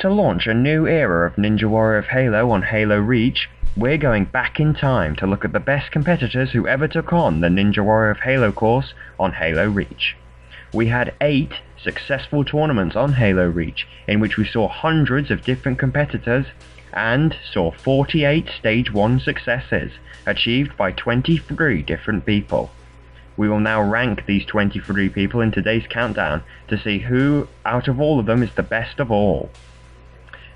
To launch a new era of Ninja Warrior of Halo on Halo Reach, we're going back in time to look at the best competitors who ever took on the Ninja Warrior of Halo course on Halo Reach. We had 8 successful tournaments on Halo Reach, in which we saw hundreds of different competitors, and saw 48 Stage 1 successes, achieved by 23 different people. We will now rank these 23 people in today's countdown to see who out of all of them is the best of all.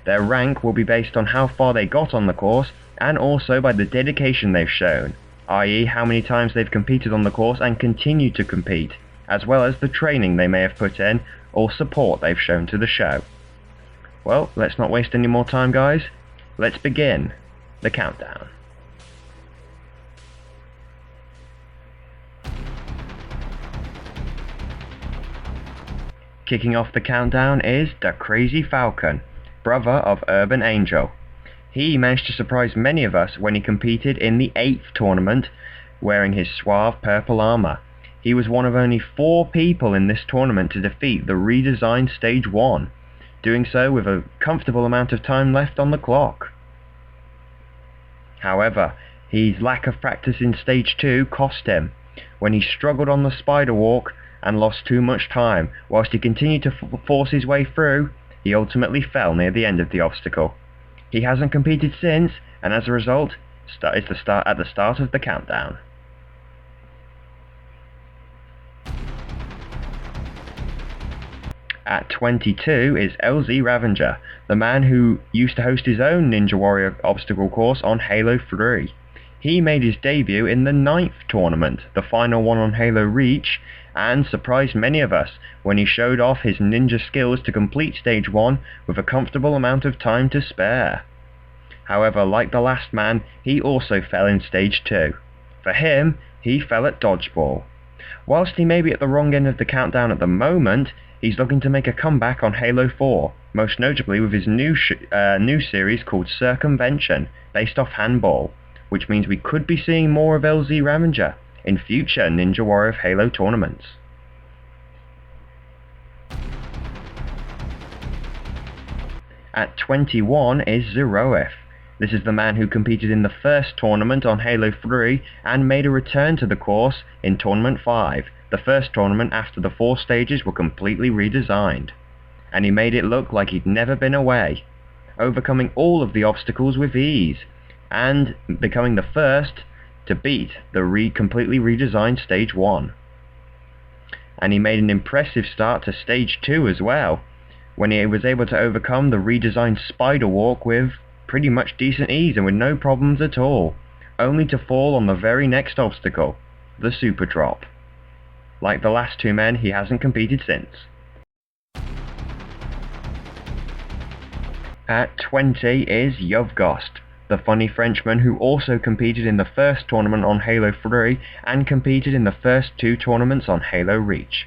Their rank will be based on how far they got on the course, and also by the dedication they've shown, i.e. how many times they've competed on the course and continue to compete, as well as the training they may have put in, or support they've shown to the show. Well, let's not waste any more time, guys. Let's begin the countdown. Kicking off the countdown is the Crazy Falcon, brother of Urban Angel. He managed to surprise many of us when he competed in the 8th tournament, wearing his suave purple armor. He was one of only 4 people in this tournament to defeat the redesigned Stage 1, doing so with a comfortable amount of time left on the clock. However, his lack of practice in Stage 2 cost him, when he struggled on the spider walk and lost too much time. Whilst he continued to force his way through, he ultimately fell near the end of the obstacle. He hasn't competed since, and as a result, is at the start of the countdown. At 22 is LZ Ravenger, the man who used to host his own Ninja Warrior obstacle course on Halo 3. He made his debut in the 9th tournament, the final one on Halo Reach, and surprised many of us when he showed off his ninja skills to complete Stage 1 with a comfortable amount of time to spare. However, like the last man, he also fell in Stage 2. For him, he fell at Dodgeball. Whilst he may be at the wrong end of the countdown at the moment, he's looking to make a comeback on Halo 4, most notably with his new series called Circumvention, based off handball, which means we could be seeing more of LZ Ravenger in future Ninja Warrior of Halo tournaments. At 21 is Zeroiph. This is the man who competed in the first tournament on Halo 3 and made a return to the course in Tournament 5, the first tournament after the 4 stages were completely redesigned. And he made it look like he'd never been away, overcoming all of the obstacles with ease, and becoming the first to beat the completely redesigned Stage 1. And he made an impressive start to Stage 2 as well, when he was able to overcome the redesigned spider walk with pretty much decent ease and with no problems at all, only to fall on the very next obstacle, the super drop. Like the last 2 men, he hasn't competed since. At 20 is Yovgost, the funny Frenchman who also competed in the first tournament on Halo 3 and competed in the first 2 tournaments on Halo Reach.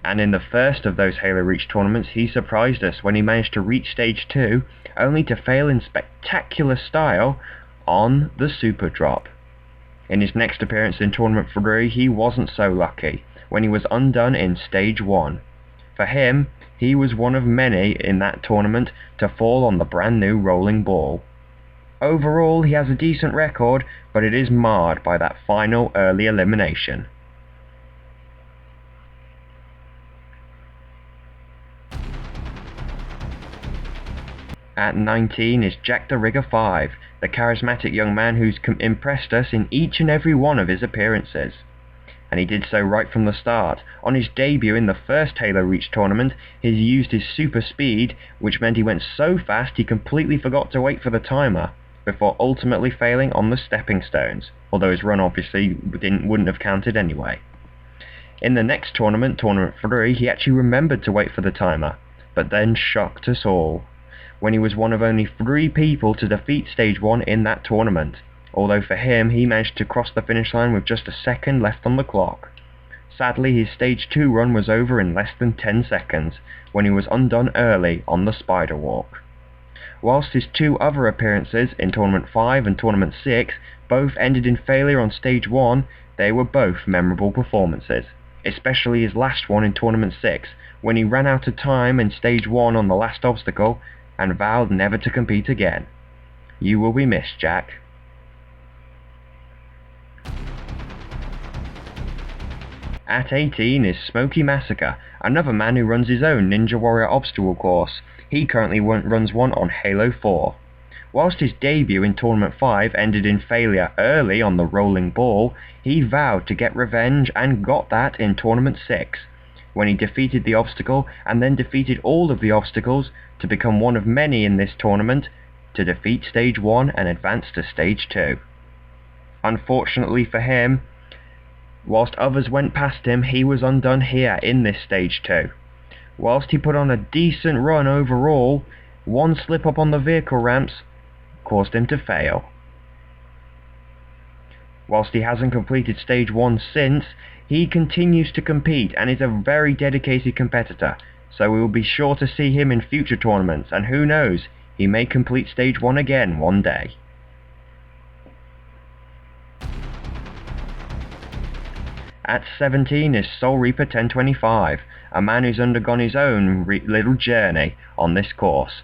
And in the first of those Halo Reach tournaments, he surprised us when he managed to reach Stage 2, only to fail in spectacular style on the Super Drop. In his next appearance in Tournament 3, he wasn't so lucky, when he was undone in Stage 1. For him, he was one of many in that tournament to fall on the brand new rolling ball. Overall, he has a decent record, but it is marred by that final early elimination. At 19 is jacktherigger 5, the charismatic young man who's impressed us in each and every one of his appearances. And he did so right from the start. On his debut in the first Halo Reach tournament, he used his super speed, which meant he went so fast he completely forgot to wait for the timer, before ultimately failing on the stepping stones, although his run obviously wouldn't have counted anyway. In the next tournament, Tournament 3, he actually remembered to wait for the timer, but then shocked us all, when he was one of only 3 people to defeat Stage 1 in that tournament, although for him he managed to cross the finish line with just a second left on the clock. Sadly, his Stage 2 run was over in less than 10 seconds, when he was undone early on the spider walk. Whilst his 2 other appearances in Tournament 5 and Tournament 6 both ended in failure on Stage 1, they were both memorable performances, especially his last one in Tournament 6, when he ran out of time in Stage 1 on the last obstacle and vowed never to compete again. You will be missed, Jack. At 18 is Smokey Massacre, another man who runs his own Ninja Warrior obstacle course. He currently runs one on Halo 4. Whilst his debut in Tournament 5 ended in failure early on the rolling ball, he vowed to get revenge and got that in Tournament 6, when he defeated the obstacle and then defeated all of the obstacles to become one of many in this tournament to defeat Stage 1 and advance to Stage 2. Unfortunately for him, whilst others went past him, he was undone here in this Stage 2. Whilst he put on a decent run overall, one slip up on the vehicle ramps caused him to fail. Whilst he hasn't completed Stage 1 since, he continues to compete and is a very dedicated competitor, so we will be sure to see him in future tournaments, and who knows, he may complete Stage 1 again one day. At 17 is Soul Reaper 1025, a man who's undergone his own little journey on this course.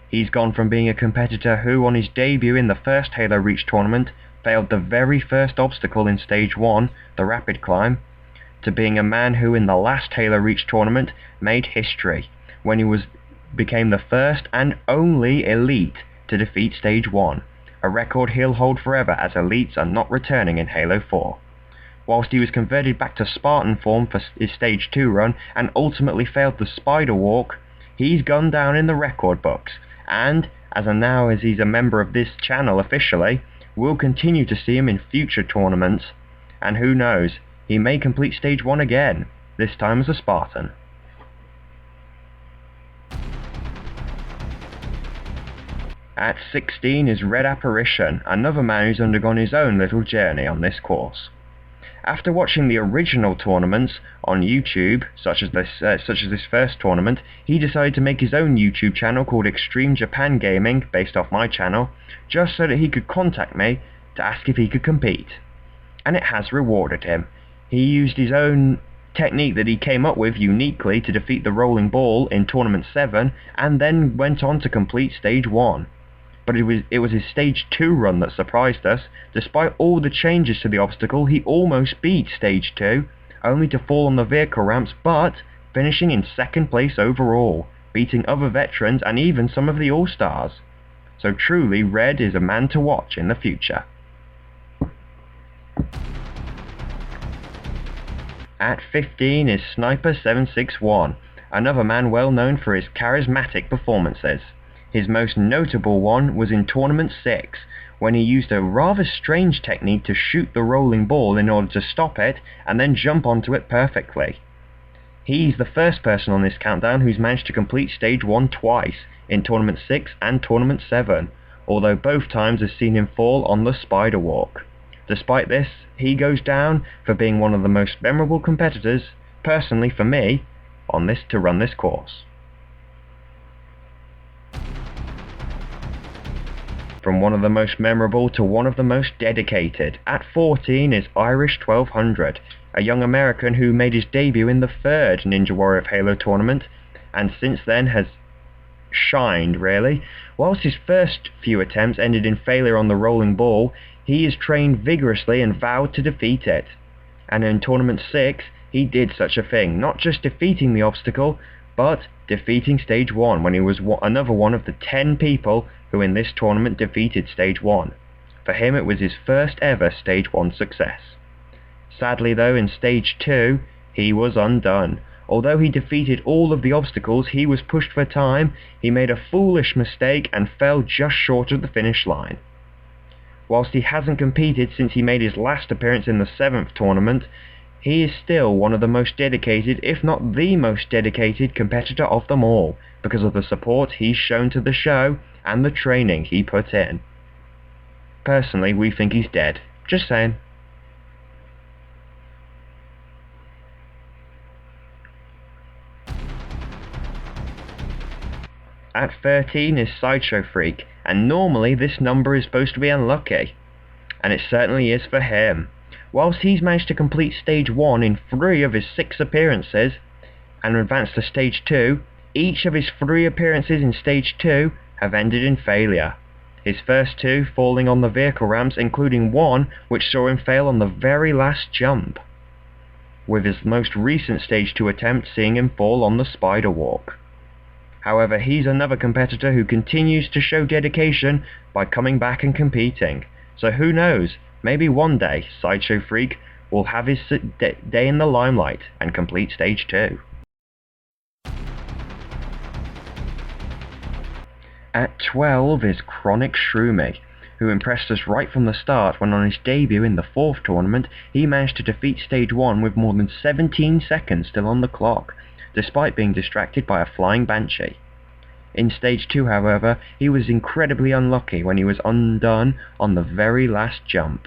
He's gone from being a competitor who, on his debut in the first Halo Reach tournament, failed the very first obstacle in Stage 1, the rapid climb, to being a man who in the last Halo Reach tournament made history, when he became the first and only elite to defeat Stage 1, a record he'll hold forever as elites are not returning in Halo 4. Whilst he was converted back to Spartan form for his Stage 2 run and ultimately failed the Spider Walk, he's gone down in the record books, and, as he's a member of this channel officially, we'll continue to see him in future tournaments, and who knows, he may complete Stage 1 again, this time as a Spartan. At 16 is Red Apparition, another man who's undergone his own little journey on this course. After watching the original tournaments on YouTube, such as this first tournament, he decided to make his own YouTube channel called Extreme Japan Gaming, based off my channel, just so that he could contact me to ask if he could compete. And it has rewarded him. He used his own technique that he came up with uniquely to defeat the rolling ball in Tournament 7, and then went on to complete Stage 1. But it was his Stage 2 run that surprised us. Despite all the changes to the obstacle, he almost beat Stage 2, only to fall on the vehicle ramps, but finishing in second place overall, beating other veterans and even some of the All-Stars. So truly, Red is a man to watch in the future. At 15 is Sniper 761, another man well known for his charismatic performances. His most notable one was in Tournament 6, when he used a rather strange technique to shoot the rolling ball in order to stop it and then jump onto it perfectly. He's the first person on this countdown who's managed to complete Stage 1 twice, in Tournament 6 and Tournament 7, although both times has seen him fall on the Spider Walk. Despite this, he goes down for being one of the most memorable competitors, personally for me, to run this course. From one of the most memorable to one of the most dedicated, at 14 is Irish 1200, a young American who made his debut in the third Ninja Warrior of Halo tournament, and since then has shined, really. Whilst his first few attempts ended in failure on the rolling ball, he has trained vigorously and vowed to defeat it. And in Tournament 6, he did such a thing, not just defeating the obstacle, but defeating Stage 1 when he was another one of the 10 people who in this tournament defeated Stage 1. For him it was his first ever Stage 1 success. Sadly though, in Stage 2, he was undone. Although he defeated all of the obstacles, he was pushed for time, he made a foolish mistake and fell just short of the finish line. Whilst he hasn't competed since he made his last appearance in the 7th tournament, he is still one of the most dedicated, if not the most dedicated competitor of them all, because of the support he's shown to the show and the training he put in. Personally, we think he's dead. Just saying. At 13 is Sidexshowxfreak, and normally this number is supposed to be unlucky, and it certainly is for him. Whilst he's managed to complete Stage 1 in 3 of his 6 appearances, and advance to Stage 2, Each of his 3 appearances in Stage 2 have ended in failure. His first 2 falling on the vehicle ramps, including one which saw him fail on the very last jump, with his most recent Stage 2 attempt seeing him fall on the spider walk. However, he's another competitor who continues to show dedication by coming back and competing. So who knows, maybe one day ShROOMIE will have his day in the limelight and complete Stage 2. At 12 is KRONIK SHROOMIE, who impressed us right from the start when on his debut in the 4th tournament he managed to defeat Stage 1 with more than 17 seconds still on the clock, despite being distracted by a flying banshee. In Stage 2, however, he was incredibly unlucky when he was undone on the very last jump.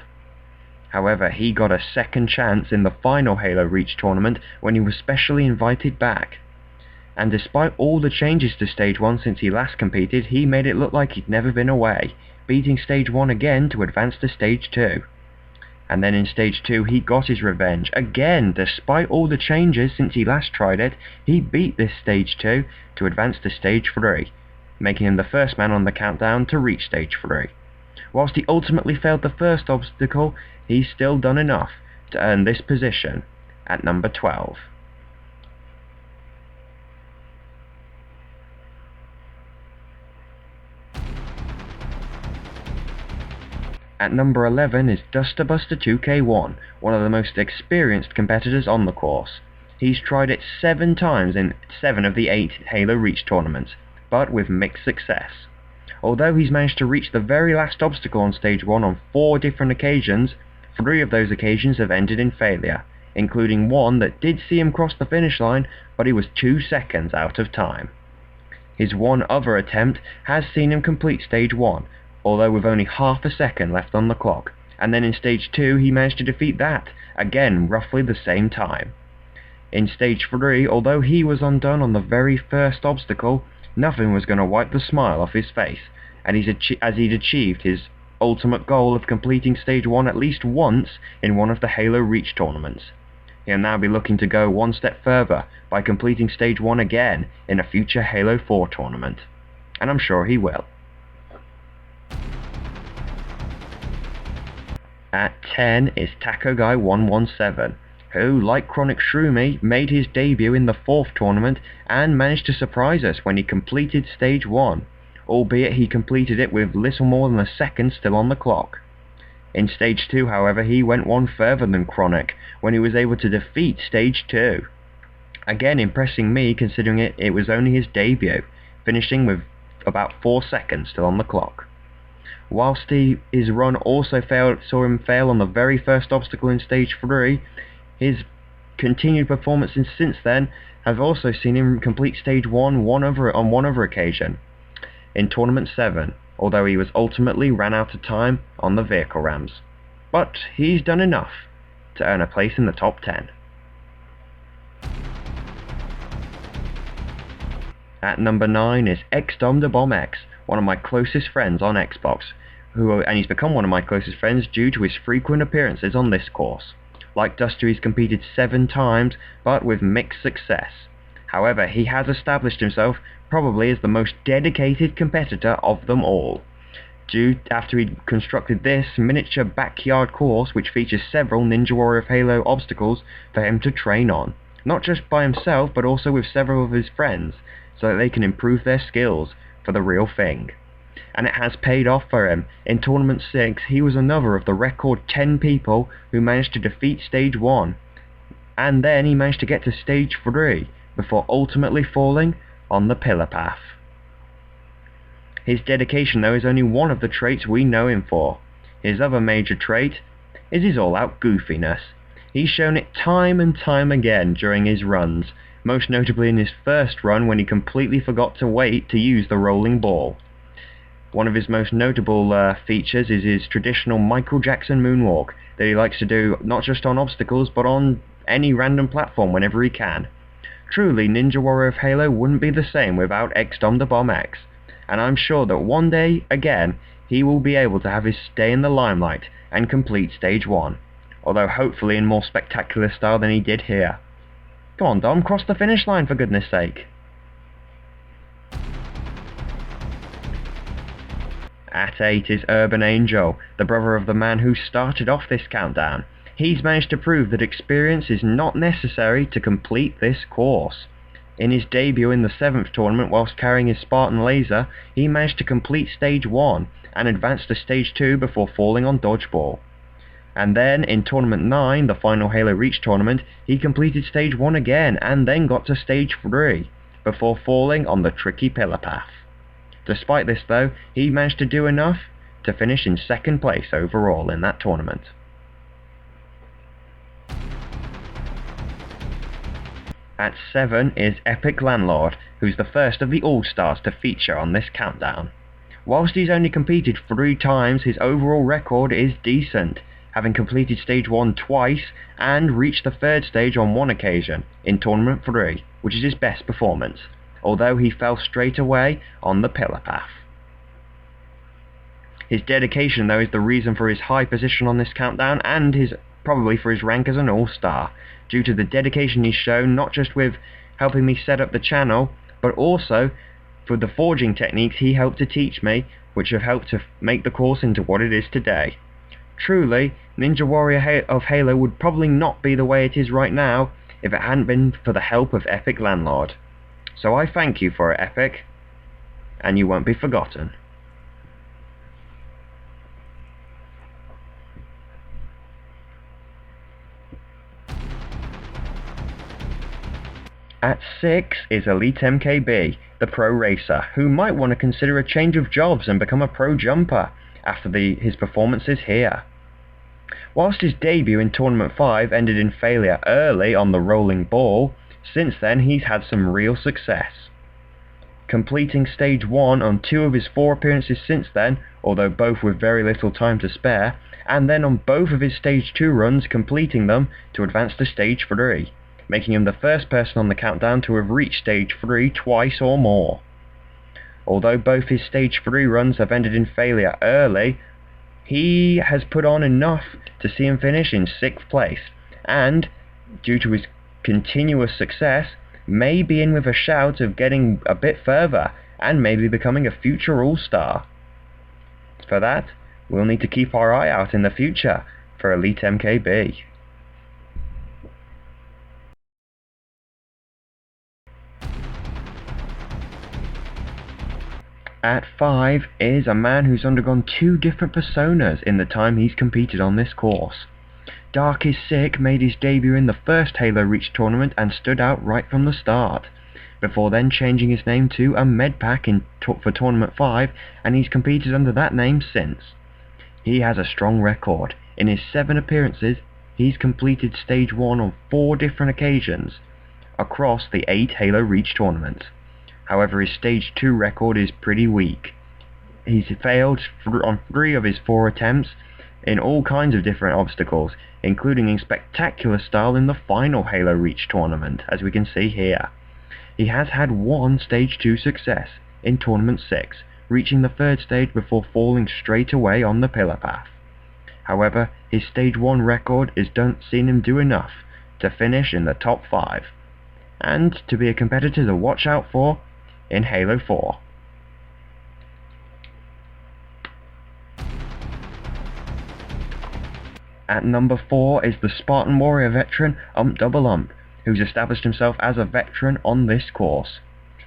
However, he got a second chance in the final Halo Reach tournament when he was specially invited back. And despite all the changes to Stage 1 since he last competed, he made it look like he'd never been away, beating Stage 1 again to advance to Stage 2. And then in Stage 2 he got his revenge. Again, despite all the changes since he last tried it, he beat this Stage 2 to advance to Stage 3, making him the first man on the countdown to reach Stage 3. Whilst he ultimately failed the first obstacle, he's still done enough to earn this position at number 12. At number 11 is Dusterbuster 2K1, one of the most experienced competitors on the course. He's tried it 7 times in 7 of the 8 Halo Reach tournaments, but with mixed success. Although he's managed to reach the very last obstacle on Stage 1 on 4 different occasions, 3 of those occasions have ended in failure, including one that did see him cross the finish line, but he was 2 seconds out of time. His one other attempt has seen him complete Stage 1, although with only half a second left on the clock, and then in Stage 2 he managed to defeat that, again roughly the same time. In Stage 3, although he was undone on the very first obstacle, nothing was going to wipe the smile off his face, and as he'd achieved his ultimate goal of completing Stage 1 at least once in one of the Halo Reach tournaments. He'll now be looking to go one step further by completing Stage 1 again in a future Halo 4 tournament. And I'm sure he will. At 10 is TacoGuy117, who, like KRONIK SHROOMIE, made his debut in the 4th tournament and managed to surprise us when he completed Stage 1, albeit he completed it with little more than a second still on the clock. In Stage 2, however, he went one further than KRONIK when he was able to defeat Stage 2. Again impressing me considering it was only his debut, finishing with about 4 seconds still on the clock. Whilst his run also saw him fail on the very first obstacle in Stage 3, his continued performances since then have also seen him complete Stage 1 on one other occasion, in Tournament 7, although he was ultimately ran out of time on the vehicle ramps. But he's done enough to earn a place in the top 10. At number 9 is xDomDaBombX, one of my closest friends on Xbox, and he's become one of my closest friends due to his frequent appearances on this course. Like Duster, he's competed 7 times, but with mixed success. However, he has established himself probably as the most dedicated competitor of them all, after he'd constructed this miniature backyard course which features several Ninja Warrior of Halo obstacles for him to train on, not just by himself but also with several of his friends, so that they can improve their skills for the real thing. And it has paid off for him. In Tournament 6, he was another of the record 10 people who managed to defeat Stage 1, and then he managed to get to Stage 3 before ultimately falling on the pillar path. His dedication, though, is only one of the traits we know him for. His other major trait is his all-out goofiness. He's shown it time and time again during his runs, most notably in his first run when he completely forgot to wait to use the rolling ball. One of his most notable features is his traditional Michael Jackson moonwalk that he likes to do not just on obstacles but on any random platform whenever he can. Truly, Ninja Warrior of Halo wouldn't be the same without xDomDaBombX, and I'm sure that one day, again, he will be able to have his stay in the limelight and complete Stage 1, although hopefully in more spectacular style than he did here. Come on, Dom, cross the finish line for goodness sake. At 8 is Urban Angel, the brother of the man who started off this countdown. He's managed to prove that experience is not necessary to complete this course. In his debut in the 7th tournament whilst carrying his Spartan laser, he managed to complete Stage 1 and advance to Stage 2 before falling on Dodgeball. And then in Tournament 9, the final Halo Reach tournament, he completed Stage 1 again and then got to Stage 3 before falling on the tricky pillar path. Despite this though, he managed to do enough to finish in 2nd place overall in that tournament. At 7 is Epic Landlord, who's the first of the All-Stars to feature on this countdown. Whilst he's only competed 3 times, his overall record is decent, having completed Stage 1 twice and reached the 3rd stage on 1 occasion, in Tournament 3, which is his best performance, although he fell straight away on the pillar path. His dedication though is the reason for his high position on this countdown and probably for his rank as an All-Star, due to the dedication he's shown not just with helping me set up the channel, but also for the forging techniques he helped to teach me, which have helped to make the course into what it is today. Truly, Ninja Warrior of Halo would probably not be the way it is right now if it hadn't been for the help of Epic Landlord. So I thank you for it, Epic, and you won't be forgotten. At 6 is Elite MKB, the pro racer, who might want to consider a change of jobs and become a pro jumper after his performances here. Whilst his debut in Tournament 5 ended in failure early on the rolling ball, since then he's had some real success. Completing Stage 1 on 2 of his 4 appearances since then, although both with very little time to spare, and then on both of his Stage 2 runs completing them to advance to Stage 3. Making him the first person on the countdown to have reached Stage 3 twice or more. Although both his Stage 3 runs have ended in failure early, he has put on enough to see him finish in 6th place, and, due to his continuous success, may be in with a shout of getting a bit further and maybe becoming a future All-Star. For that, we'll need to keep our eye out in the future for Elite MKB. At 5 is a man who's undergone 2 different personas in the time he's competed on this course. Dark is Sick made his debut in the first Halo Reach tournament and stood out right from the start, before then changing his name to a Medpack for Tournament 5, and he's competed under that name since. He has a strong record. In his 7 appearances, he's completed Stage 1 on 4 different occasions across the 8 Halo Reach tournaments. However, his Stage 2 record is pretty weak. He's failed on 3 of his 4 attempts in all kinds of different obstacles, including in spectacular style in the final Halo Reach tournament, as we can see here. He has had 1 Stage 2 success in Tournament 6, reaching the 3rd stage before falling straight away on the pillar path. However, his Stage 1 record has seen him do enough to finish in the top 5, and to be a competitor to watch out for in Halo 4. At number 4 is the Spartan Warrior veteran Double Ump, who's established himself as a veteran on this course.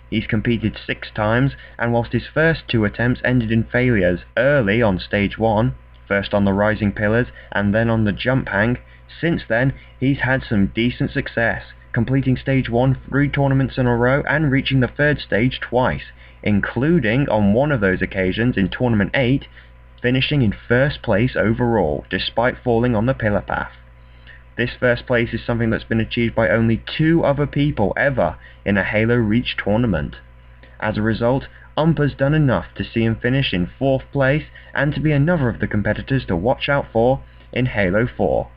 He's competed 6 times, and whilst his first 2 attempts ended in failures early on Stage 1, first on the rising pillars and then on the jump hang, since then he's had some decent success, completing Stage 1 3 tournaments in a row and reaching the 3rd stage twice, including on one of those occasions in Tournament 8, finishing in 1st place overall, despite falling on the pillar path. This 1st place is something that's been achieved by only 2 other people ever in a Halo Reach tournament. As a result, Ump has done enough to see him finish in 4th place and to be another of the competitors to watch out for in Halo 4.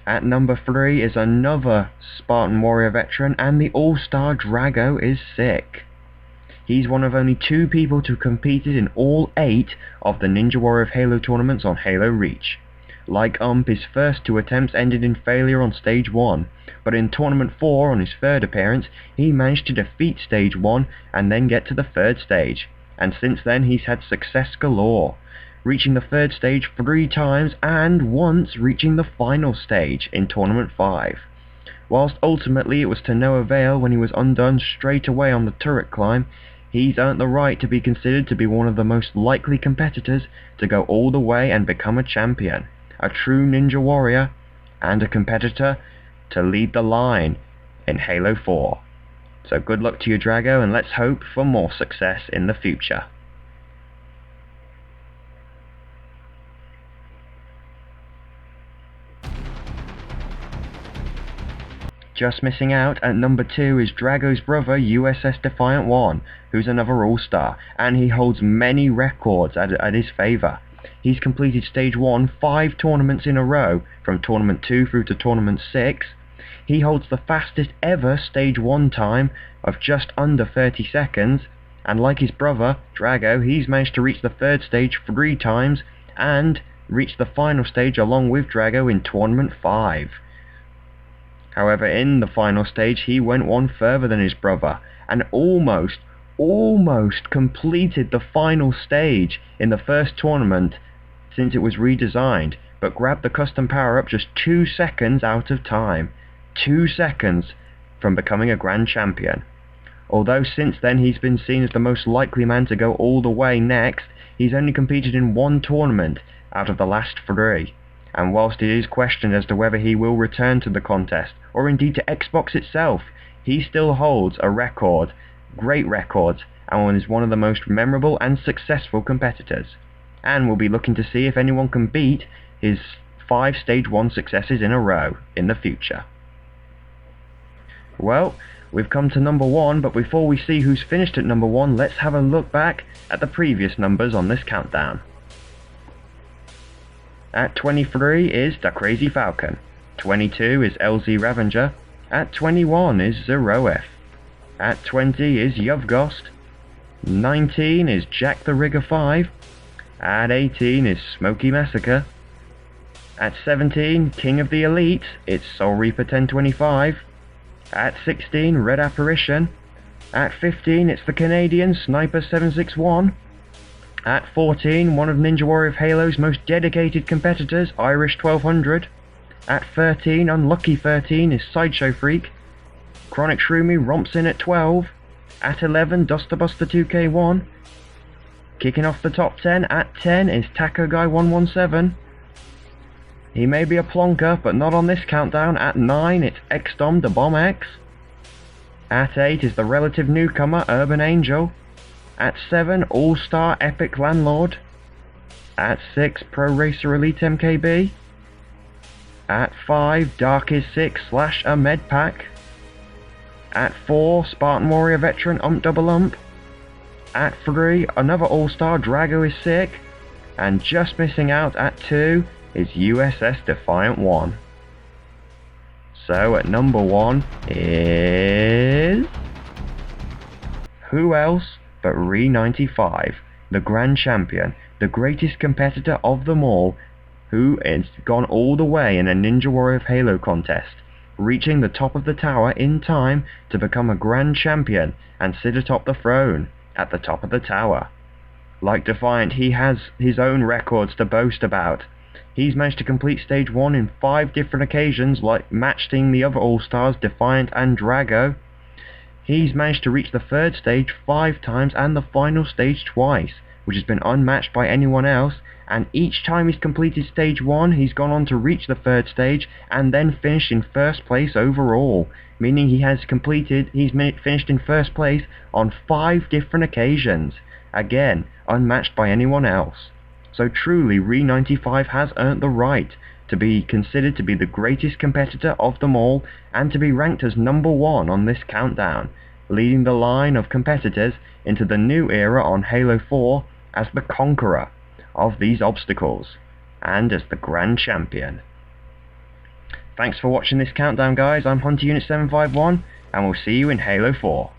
At number 3 is another Spartan Warrior veteran, and the All-Star Drago is Sick. He's one of only 2 people to have competed in all 8 of the Ninja Warrior of Halo tournaments on Halo Reach. Like his first 2 attempts ended in failure on Stage 1, but in Tournament 4 on his 3rd appearance, he managed to defeat Stage 1 and then get to the 3rd stage, and since then he's had success galore, reaching the 3rd stage 3 times and once reaching the final stage in Tournament 5. Whilst ultimately it was to no avail when he was undone straight away on the turret climb, he's earned the right to be considered to be one of the most likely competitors to go all the way and become a champion, a true ninja warrior, and a competitor to lead the line in Halo 4. So good luck to you, Drago, and let's hope for more success in the future. Just missing out at number 2 is Drago's brother USS Defiant 1, who's another all-star, and he holds many records at his favour. He's completed Stage 1 5 tournaments in a row, from Tournament 2 through to Tournament 6. He holds the fastest ever Stage 1 time of just under 30 seconds, and like his brother, Drago, he's managed to reach the 3rd stage 3 times, and reached the final stage along with Drago in Tournament 5. However, in the final stage he went one further than his brother, and almost completed the final stage in the first tournament since it was redesigned, but grabbed the custom power-up just 2 seconds out of time. 2 seconds from becoming a Grand Champion. Although since then he's been seen as the most likely man to go all the way next, he's only competed in 1 tournament out of the last 3. And whilst it is questioned as to whether he will return to the contest, or indeed to Xbox itself, he still holds a record, great records, and is one of the most memorable and successful competitors. And we'll be looking to see if anyone can beat his 5 Stage 1 successes in a row in the future. Well, we've come to number 1, but before we see who's finished at number 1, let's have a look back at the previous numbers on this countdown. At 23 is the Crazy Falcon, 22 is LZ Ravenger, at 21 is Zeroiph, at 20 is Yuvgost, 19 is jacktherigger 5, at 18 is Smokey Massacre, at 17, King of the Elite, it's Soul Reaper 1025, at 16, Red Apparition, at 15 it's the Canadian Sniper 761, at 14, one of Ninja Warrior of Halo's most dedicated competitors, Irish 1200. At 13, unlucky 13, is SHROOMIE. KRONIK SHROOMIE romps in at 12. At 11, Dusterbuster 2K1. Kicking off the top 10, at 10 is Taco Guy 117. He may be a plonker, but not on this countdown. At 9, it's XDOM the Bomb X. At 8 is the relative newcomer, Urban Angel. At 7, All-Star Epic Landlord. At 6, Pro Racer Elite MKB. At 5, Dark is 6 / a Med Pack. At 4, Spartan Warrior Veteran Double Ump. At 3, another All-Star, Drago is sick. And just missing out at 2 is USS Defiant 1. So at number 1 is... who else but Re95, the Grand Champion, the greatest competitor of them all, who has gone all the way in a Ninja Warrior of Halo contest, reaching the top of the tower in time to become a Grand Champion and sit atop the throne at the top of the tower. Like Defiant, he has his own records to boast about. He's managed to complete Stage 1 in 5 different occasions, like matching the other All-Stars, Defiant and Drago. He's managed to reach the 3rd stage 5 times and the final stage twice, which has been unmatched by anyone else, and each time he's completed Stage 1, he's gone on to reach the 3rd stage and then finished in 1st place overall, meaning he's finished in 1st place on 5 different occasions, again, unmatched by anyone else. So truly, Re95 has earned the right to be considered to be the greatest competitor of them all, and to be ranked as number 1 on this countdown, leading the line of competitors into the new era on Halo 4 as the conqueror of these obstacles, and as the Grand Champion. Thanks for watching this countdown, guys. I'm Hunter Unit 751, and we'll see you in Halo 4.